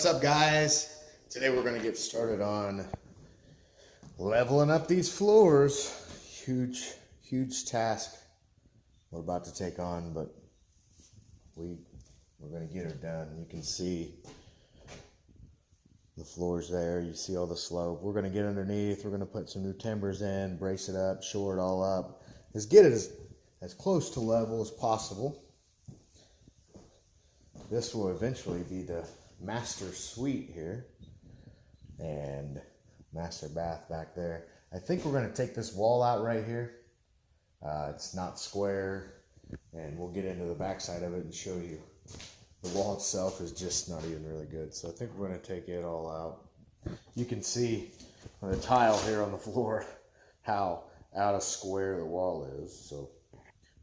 What's up, guys? Today we're going to get started on leveling up these floors. Huge task we're about to take on, but we're going to get her done. You can see the floors there. You see all the slope. We're going to get underneath. We're going to put some new timbers in, brace it up, shore it all up. Let's get it as close to level as possible. This will eventually be the master suite here and master bath back there. I think we're going to take this wall out right here. It's not square, and we'll get into the back side of it and show you. The wall itself is just not even really good, so I think we're going to take it all out. You can see on the tile here on the floor how out of square the wall is. So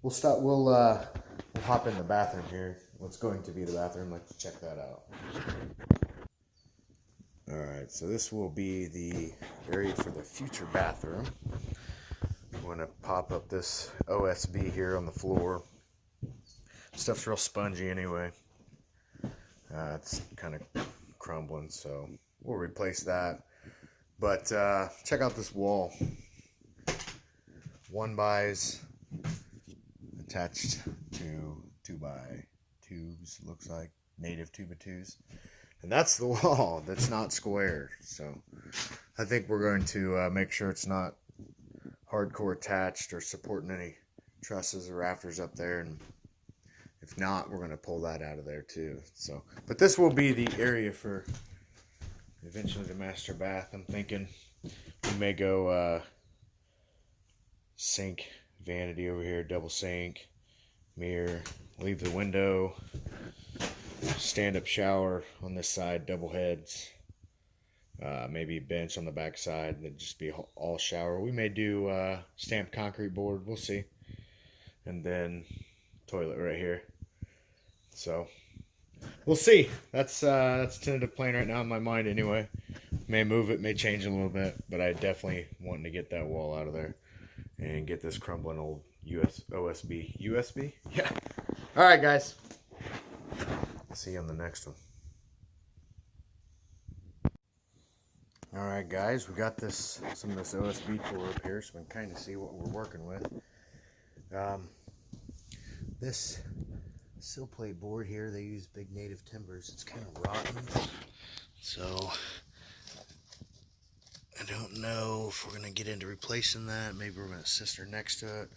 we'll hop in the bathroom here. What's going to be the bathroom? Let's check that out. Alright, so this will be the area for the future bathroom. I'm going to pop up this OSB here on the floor. Stuff's real spongy anyway. It's kind of crumbling, so we'll replace that. But check out this wall. 1x's attached to 2x2s, looks like native 2x2s, and that's the wall. That's not square. So I think we're going to make sure it's not hardcore attached or supporting any trusses or rafters up there, and if not, we're going to pull that out of there too. So, but this will be the area for eventually the master bath. I'm thinking we may go sink, vanity over here, double sink, mirror, leave the window, stand-up shower on this side, double heads, maybe a bench on the back side, and then just be all shower. We may do stamped concrete board, we'll see, and then toilet right here. So we'll see. That's tentative plan right now in my mind anyway. May move it, may change a little bit, but I definitely wanting to get that wall out of there and get this crumbling old OSB. Yeah. All right, guys. See you on the next one. All right, guys. We got some of this OSB tore up here, so we can kind of see what we're working with. This sill plate board here, they use big native timbers. It's kind of rotten, so I don't know if we're going to get into replacing that. Maybe we're going to sister next to it.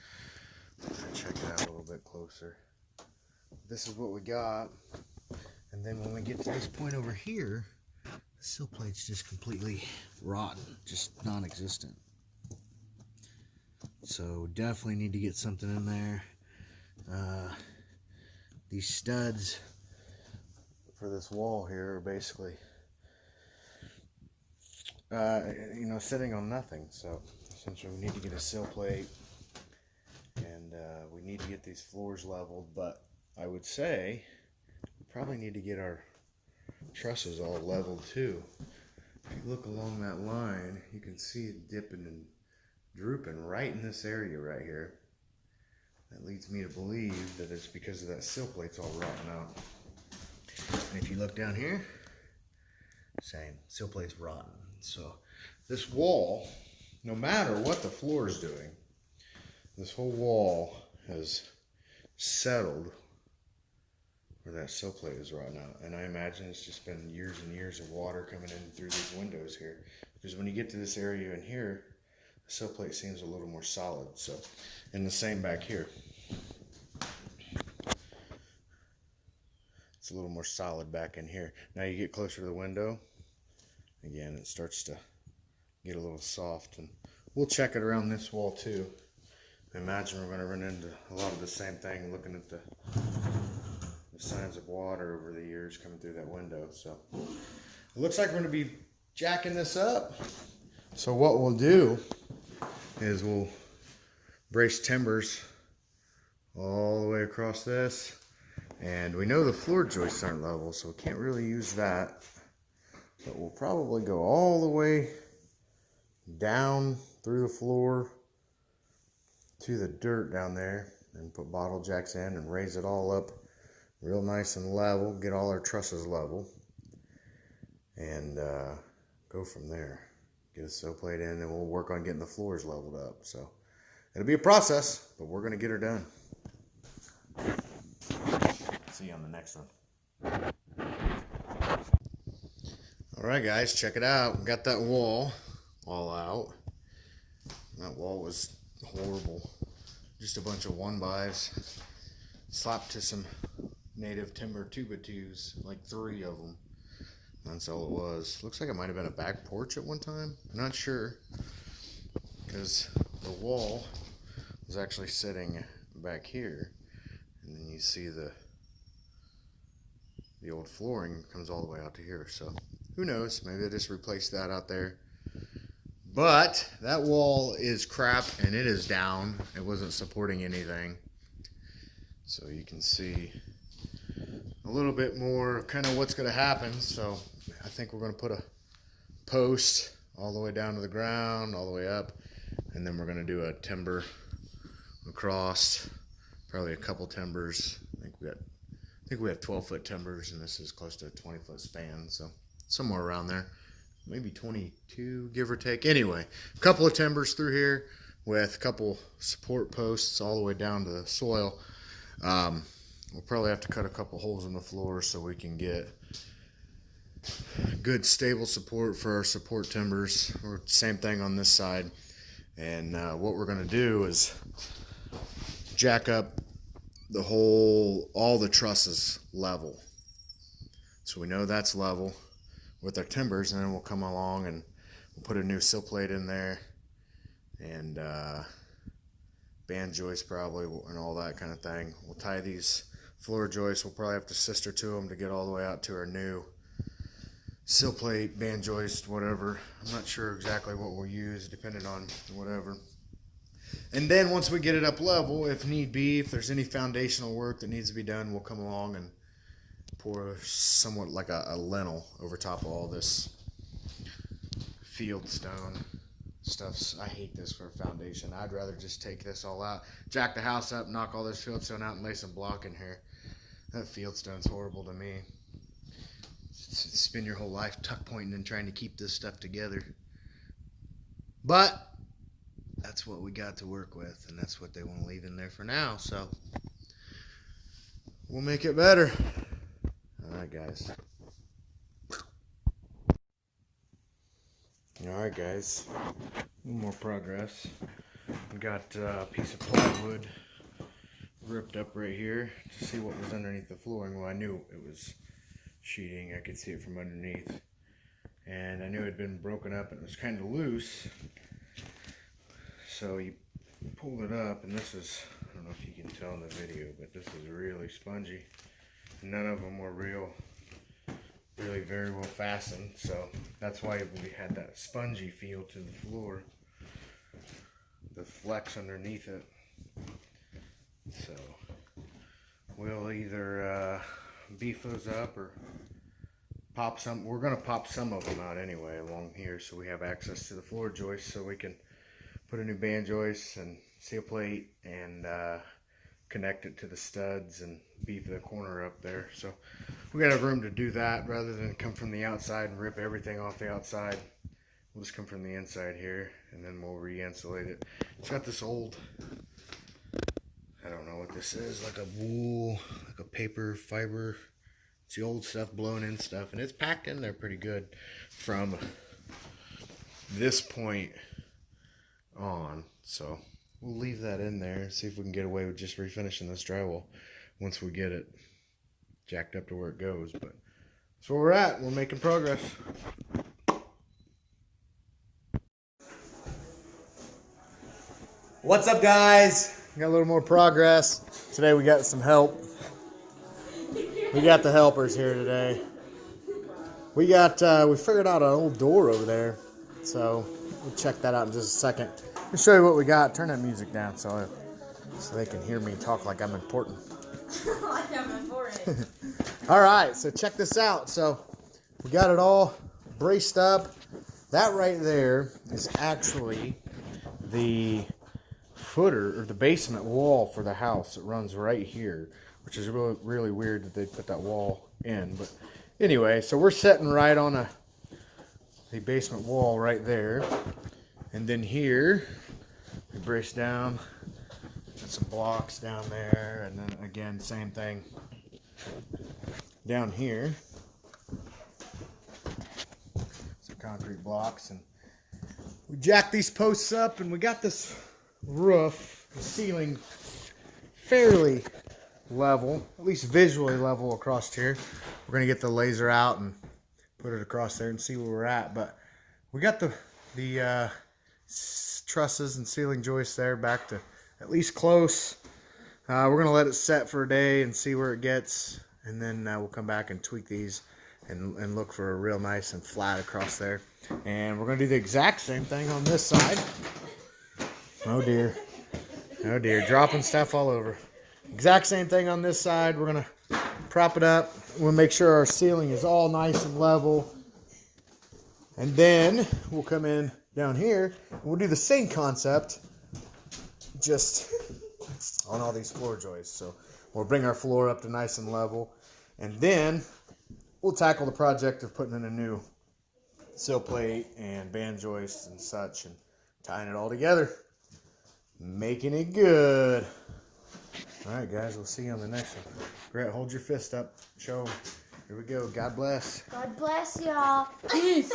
We're going to check it out a little bit closer. This is what we got. And then when we get to this point over here, the sill plate's just completely rotten, just non-existent. So definitely need to get something in there. These studs for this wall here are basically sitting on nothing. So essentially we need to get a sill plate, and we need to get these floors leveled. But I would say we probably need to get our trusses all leveled too. If you look along that line, you can see it dipping and drooping right in this area right here. That leads me to believe that it's because of that sill plate's all rotten out. And if you look down here, same, sill plate's rotten. So this wall, no matter what the floor is doing, this whole wall has settled where that sill plate is rotten out. And I imagine it's just been years and years of water coming in through these windows here. Because when you get to this area in here, the sill plate seems a little more solid. So, and the same back here. It's a little more solid back in here. Now you get closer to the window, again, it starts to get a little soft. And we'll check it around this wall too. I imagine we're going to run into a lot of the same thing, looking at the signs of water over the years coming through that window. So it looks like we're going to be jacking this up. So what we'll do is we'll brace timbers all the way across this, and we know the floor joists aren't level, so we can't really use that, but we'll probably go all the way down through the floor to the dirt down there and put bottle jacks in and raise it all up real nice and level, get all our trusses level. and go from there. Get a sill plate in, and we'll work on getting the floors leveled up. So it'll be a process, but we're going to get her done. See you on the next one. All right, guys, check it out. We got that wall all out. That wall was horrible. Just a bunch of 1x slapped to some native timber 2x2s, like 3 of them. That's all it was. Looks like it might have been a back porch at one time. I'm not sure, because the wall was actually sitting back here, and then you see the old flooring comes all the way out to here. So who knows? Maybe they just replaced that out there. But that wall is crap, and it is down. It wasn't supporting anything. So you can see a little bit more kind of what's going to happen. So I think we're going to put a post all the way down to the ground, all the way up, and then we're going to do a timber across, probably a couple timbers. I think we have 12-foot timbers, and this is close to a 20-foot span, so somewhere around there, maybe 22, give or take. Anyway, a couple of timbers through here with a couple support posts all the way down to the soil. We'll probably have to cut a couple holes in the floor so we can get good stable support for our support timbers. Or same thing on this side. And what we're going to do is jack up all the trusses level. So we know that's level with our timbers, and then we'll come along and we'll put a new sill plate in there, and band joists probably, and all that kind of thing. We'll tie these floor joists. We'll probably have to sister to them to get all the way out to our new sill plate, band joist, whatever. I'm not sure exactly what we'll use, depending on whatever. And then once we get it up level, if need be, if there's any foundational work that needs to be done, we'll come along and pour somewhat like a lintel over top of all this field stone stuff. I hate this for a foundation. I'd rather just take this all out, jack the house up, knock all this field stone out, and lay some block in here. That field stone's horrible to me. Spend your whole life tuck pointing and trying to keep this stuff together. But that's what we got to work with, and that's what they want to leave in there for now. So we'll make it better. All right, guys. All right, guys. A little more progress. We got a piece of plywood ripped up right here to see what was underneath the flooring. Well, I knew it was sheeting. I could see it from underneath, and I knew it had been broken up and it was kind of loose. So you pulled it up, and this is, I don't know if you can tell in the video, but this is really spongy. None of them were really very well fastened, so that's why we had that spongy feel to the floor, the flex underneath it. So we'll either beef those up or pop some. We're going to pop some of them out anyway along here, so we have access to the floor joist, so we can put a new band joist and seal plate and connect it to the studs and beef the corner up there. So we got room to do that rather than come from the outside and rip everything off the outside. We'll just come from the inside here, and then we'll re-insulate it. It's got this old, I don't know what this is, like a wool, like a paper fiber. It's the old stuff, blown in stuff, and it's packed in there pretty good from this point on. So we'll leave that in there, see if we can get away with just refinishing this drywall once we get it jacked up to where it goes. But that's where we're at. We're making progress. What's up, guys? Got a little more progress. Today we got some help. We got the helpers here today. We figured out an old door over there. So we'll check that out in just a second. Let me show you what we got. Turn that music down so they can hear me talk like I'm important. Like I'm important. All right, so check this out. So we got it all braced up. That right there is actually the footer or the basement wall for the house. It runs right here, which is really, really weird that they put that wall in. But anyway, so we're sitting right on a the basement wall right there. And then here, we brace down, got some blocks down there, and then again, same thing down here. Some concrete blocks, and we jack these posts up, and we got this roof, the ceiling fairly level, at least visually level across here. We're gonna get the laser out and put it across there and see where we're at. But we got the trusses and ceiling joists there back to at least close. We're gonna let it set for a day and see where it gets, and then we'll come back and tweak these and look for a real nice and flat across there. And we're gonna do the exact same thing on this side. Oh dear, oh dear, dropping stuff all over. Exact same thing on this side. We're gonna prop it up. We'll make sure our ceiling is all nice and level, and then we'll come in down here and we'll do the same concept, just on all these floor joists. So we'll bring our floor up to nice and level, and then we'll tackle the project of putting in a new sill plate and band joist and such, and tying it all together, making it good. All right, guys, we'll see you on the next one. Grant, hold your fist up. Show 'em. Here we go. God bless. God bless y'all. Peace.